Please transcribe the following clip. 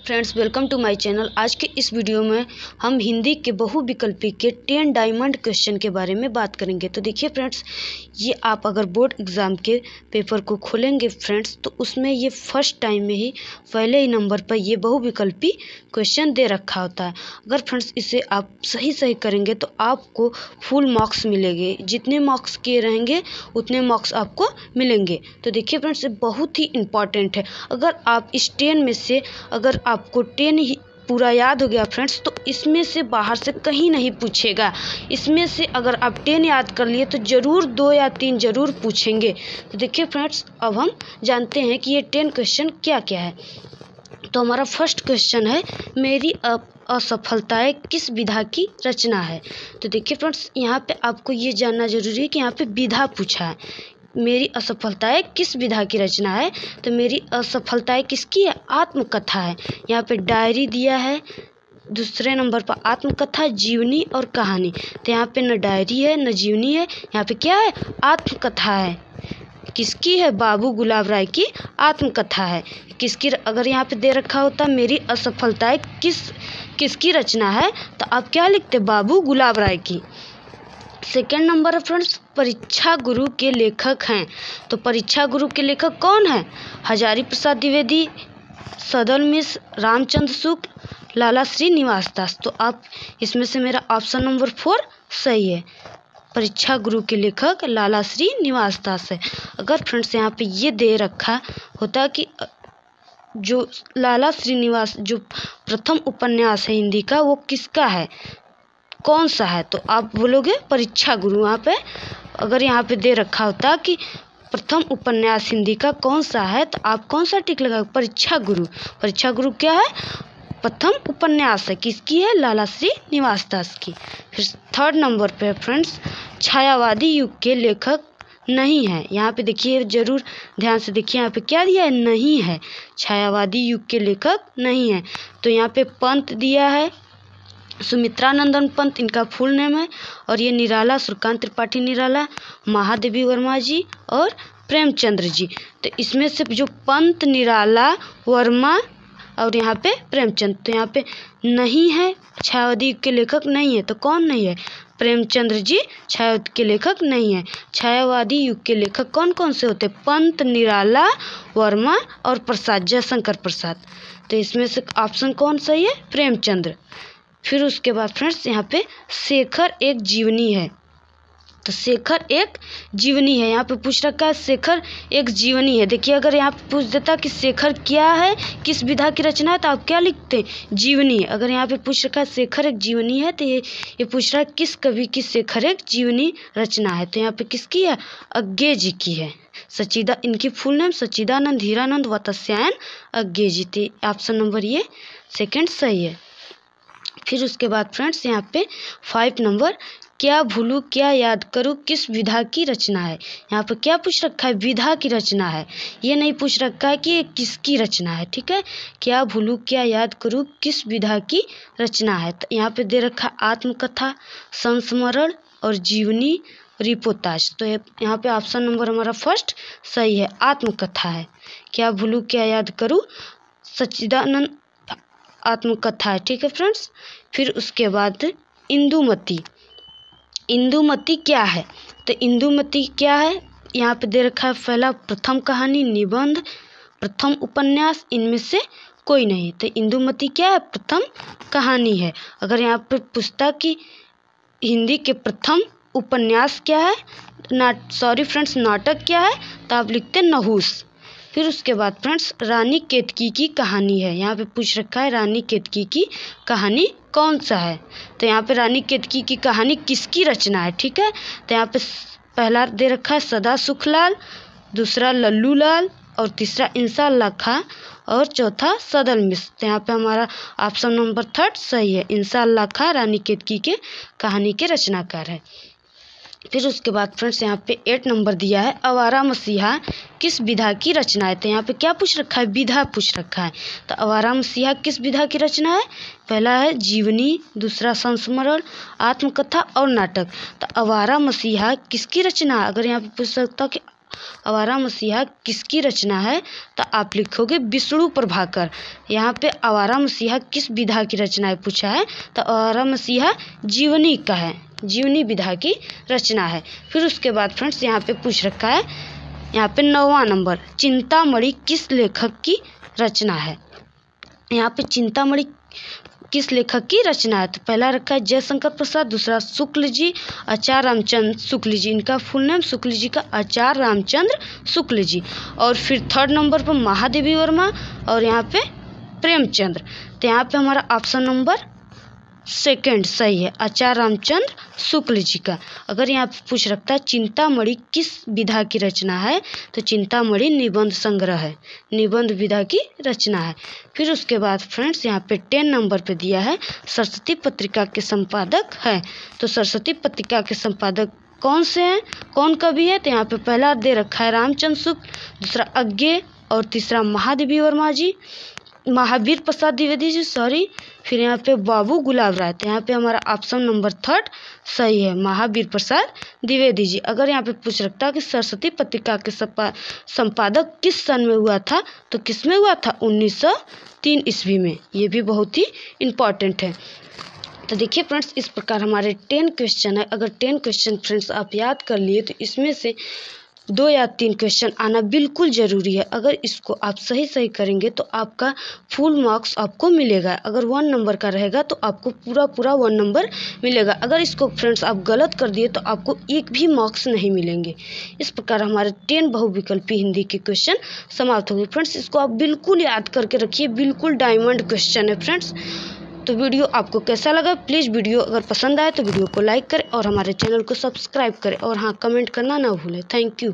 Friends, welcome to my channel. आज के इस वीडियो में हम हिंदी के बहुविकल्पी के 10 डायमंड क्वेश्चन के बारे में बात करेंगे। तो देखिए फ्रेंड्स, ये आप अगर बोर्ड एग्ज़ाम के पेपर को खोलेंगे फ्रेंड्स, तो उसमें ये फर्स्ट टाइम में ही पहले ही नंबर पर ये बहुविकल्पी क्वेश्चन दे रखा होता है। अगर फ्रेंड्स इसे आप सही करेंगे तो आपको फुल मार्क्स मिलेंगे। जितने मार्क्स किए रहेंगे उतने मार्क्स आपको मिलेंगे। तो देखिए फ्रेंड्स, ये बहुत ही इम्पॉर्टेंट है। अगर आप इस 10 में से अगर आपको 10 ही पूरा याद हो गया फ्रेंड्स, तो इसमें से बाहर से कहीं नहीं पूछेगा। इसमें से अगर आप 10 याद कर लिए तो ज़रूर 2 या 3 ज़रूर पूछेंगे। तो देखिए फ्रेंड्स, अब हम जानते हैं कि ये 10 क्वेश्चन क्या क्या है। तो हमारा फर्स्ट क्वेश्चन है, मेरी असफलताएं किस विधा की रचना है। तो देखिए फ्रेंड्स, यहाँ पे आपको ये जानना जरूरी है कि यहाँ पे विधा पूछा है। मेरी असफलताएं किस विधा की रचना है, तो मेरी असफलताएं किसकी है? आत्मकथा है। यहाँ पे डायरी दिया है, दूसरे नंबर पर आत्मकथा, जीवनी और कहानी। तो यहाँ पे न डायरी है न जीवनी है, यहाँ पे क्या है? आत्मकथा है। किसकी है? बाबू गुलाब राय की आत्मकथा है। किसकी? अगर यहाँ पे दे रखा होता मेरी असफलताएं किसकी रचना है, तो आप क्या लिखते? बाबू गुलाब राय की। सेकेंड नंबर है फ्रेंड्स, परीक्षा गुरु के लेखक हैं। तो परीक्षा गुरु के लेखक कौन है? हजारी प्रसाद द्विवेदी, सदल मिश्र, रामचंद्र शुक्ल, लाला श्रीनिवास दास। तो आप इसमें से मेरा ऑप्शन नंबर 4 सही है। परीक्षा गुरु के लेखक लाला श्रीनिवास दास है। अगर फ्रेंड्स यहाँ पे ये दे रखा होता कि जो लाला श्रीनिवास जो प्रथम उपन्यास है हिंदी का, वो किसका है, कौन सा है, तो आप बोलोगे परीक्षा गुरु। वहाँ पे अगर यहाँ पे दे रखा होता कि प्रथम उपन्यास हिंदी का कौन सा है, तो आप कौन सा टिक लगाओगे? परीक्षा गुरु। परीक्षा गुरु क्या है? प्रथम उपन्यास है। किसकी है? लाला श्रीनिवास दास की। फिर थर्ड नंबर पे फ्रेंड्स, छायावादी युग के लेखक नहीं है। यहाँ पे देखिए, जरूर ध्यान से देखिए, यहाँ पे क्या दिया है? नहीं है। छायावादी युग के लेखक नहीं है। तो यहाँ पे पंत दिया है, सुमित्रानंदन पंत इनका फुल नेम है, और ये निराला, सूर्यकांत त्रिपाठी निराला, महादेवी वर्मा जी और प्रेमचंद्र जी। तो इसमें से जो पंत, निराला, वर्मा और यहाँ पे प्रेमचंद, तो यहाँ पे नहीं है। छायावादी के लेखक नहीं है, तो कौन नहीं है? प्रेमचंद्र जी छायावादी के लेखक नहीं है। छायावादी युग के लेखक कौन कौन से होते? पंत, निराला, वर्मा और प्रसाद, जयशंकर प्रसाद। तो इसमें से ऑप्शन कौन सही है? प्रेमचंद्र। फिर उसके बाद फ्रेंड्स, यहाँ पे शेखर एक जीवनी है। तो शेखर एक जीवनी है, यहाँ पे पूछ रखा है शेखर एक जीवनी है। देखिए, अगर यहाँ पे पूछ देता कि शेखर क्या है, किस विधा की रचना है, तो आप क्या लिखते? जीवनी। अगर यहाँ पे पूछ रखा है शेखर एक जीवनी है, तो ये पूछ रहा है किस कवि की शेखर एक जीवनी रचना है, तो यहाँ पे किसकी है? अज्ञे जी की है। इनकी फुल नेम सच्चिदानंद हीरानंद वत्स्यायन अज्ञे जी थी। ऑप्शन नंबर ये सेकेंड सही है। फिर उसके बाद फ्रेंड्स, यहाँ पे 5 नंबर, क्या भूलूं क्या याद करूं किस विधा की रचना है। यहाँ पे क्या पूछ रखा है? विधा की रचना है। ये नहीं पूछ रखा है कि ये किसकी रचना है। ठीक है, क्या भूलूं क्या याद करूं किस विधा की रचना है। तो यहाँ पे दे रखा है आत्मकथा, संस्मरण और जीवनी, रिपोर्टाज। तो यहाँ पे ऑप्शन नंबर हमारा फर्स्ट सही है, आत्मकथा है। क्या भूलूं क्या याद करूं, सच्चिदानंद आत्मकथा है। ठीक है फ्रेंड्स। फिर उसके बाद इंदुमती। इंदुमती क्या है? तो इंदुमती क्या है, यहाँ पे दे रखा है पहला प्रथम कहानी, निबंध, प्रथम उपन्यास, इनमें से कोई नहीं। तो इंदुमती क्या है? प्रथम कहानी है। अगर यहाँ पे पूछता कि हिंदी के प्रथम उपन्यास क्या है, नाटक क्या है, तो आप लिखते नहुस। फिर उसके बाद फ्रेंड्स, रानी केतकी की कहानी है। यहाँ पे पूछ रखा है रानी केतकी की कहानी कौन सा है। तो यहाँ पे रानी केतकी की कहानी किसकी रचना है। ठीक है, तो यहाँ पे पहला दे रखा है सदा सुखलाल, दूसरा लल्लू लाल और तीसरा इंसाल्लाह खां और चौथा सदल मिश्र। तो यहाँ पे हमारा ऑप्शन नंबर 3 सही है, इंसाल्लाह खां रानी केतकी के कहानी के रचनाकार है। फिर उसके बाद फ्रेंड्स, यहाँ पे 8 नंबर दिया है, आवारा मसीहा किस विधा की रचना है। तो यहाँ पे क्या पूछ रखा है? विधा पूछ रखा है। तो आवारा मसीहा किस विधा की रचना है? पहला है जीवनी, दूसरा संस्मरण, आत्मकथा और नाटक। तो आवारा मसीहा किसकी रचना है? अगर यहाँ पे पूछ सकता कि आवारा मसीहा किसकी रचना है? तो आप लिखोगे विष्णु प्रभाकर। यहाँ पे आवारा मसीहा किस विधा की रचना है पूछा है, तो आवारा मसीहा जीवनी का है, जीवनी विधा की रचना है। फिर उसके बाद फ्रेंड्स यहाँ पे पूछ रखा है, यहाँ पे 9वां नंबर, चिंतामणि किस लेखक की रचना है? यहाँ पे चिंतामणि किस लेखक की रचना है? तो पहला रखा है जयशंकर प्रसाद, दूसरा शुक्ल जी, आचार्य रामचंद्र शुक्ल जी, इनका फुल नेम शुक्ल जी का आचार्य रामचंद्र शुक्ल जी। और फिर थर्ड नंबर पर महादेवी वर्मा और यहाँ पे प्रेमचंद्र। तो यहाँ पे हमारा ऑप्शन नंबर सेकंड सही है, आचार्य रामचंद्र शुक्ल जी का। अगर यहाँ पे पूछ रखता है चिंतामणि किस विधा की रचना है, तो चिंतामणि निबंध संग्रह है, निबंध विधा की रचना है। फिर उसके बाद फ्रेंड्स यहाँ पे 10 नंबर पे दिया है सरस्वती पत्रिका के संपादक है। तो सरस्वती पत्रिका के संपादक कौन से हैं, कौन कवि है? तो यहाँ पे पहला दे रखा है रामचंद्र शुक्ल, दूसरा अज्ञे और तीसरा महादेवी वर्मा जी, महावीर प्रसाद द्विवेदी जी सॉरी। फिर यहाँ पे बाबू गुलाब राय। तो यहाँ पे हमारा ऑप्शन नंबर थर्ड सही है, महावीर प्रसाद द्विवेदी जी। अगर यहाँ पे पूछ रखता है कि सरस्वती पत्रिका के संपादक किस सन में हुआ था, तो किस में हुआ था? 1903 ईस्वी में। ये भी बहुत ही इम्पॉर्टेंट है। तो देखिए फ्रेंड्स, इस प्रकार हमारे 10 क्वेश्चन है। अगर 10 क्वेश्चन फ्रेंड्स आप याद कर लिए तो इसमें से 2 या 3 क्वेश्चन आना बिल्कुल ज़रूरी है। अगर इसको आप सही करेंगे तो आपका फुल मार्क्स आपको मिलेगा। अगर 1 नंबर का रहेगा तो आपको पूरा 1 नंबर मिलेगा। अगर इसको फ्रेंड्स आप गलत कर दिए तो आपको एक भी मार्क्स नहीं मिलेंगे। इस प्रकार हमारे 10 बहुविकल्पी हिंदी के क्वेश्चन समाप्त हो गए। फ्रेंड्स, इसको आप बिल्कुल याद करके रखिए, बिल्कुल डायमंड क्वेश्चन है फ्रेंड्स। तो वीडियो आपको कैसा लगा? प्लीज़ वीडियो अगर पसंद आए तो वीडियो को लाइक करें और हमारे चैनल को सब्सक्राइब करें और हाँ, कमेंट करना ना भूलें। Thank you.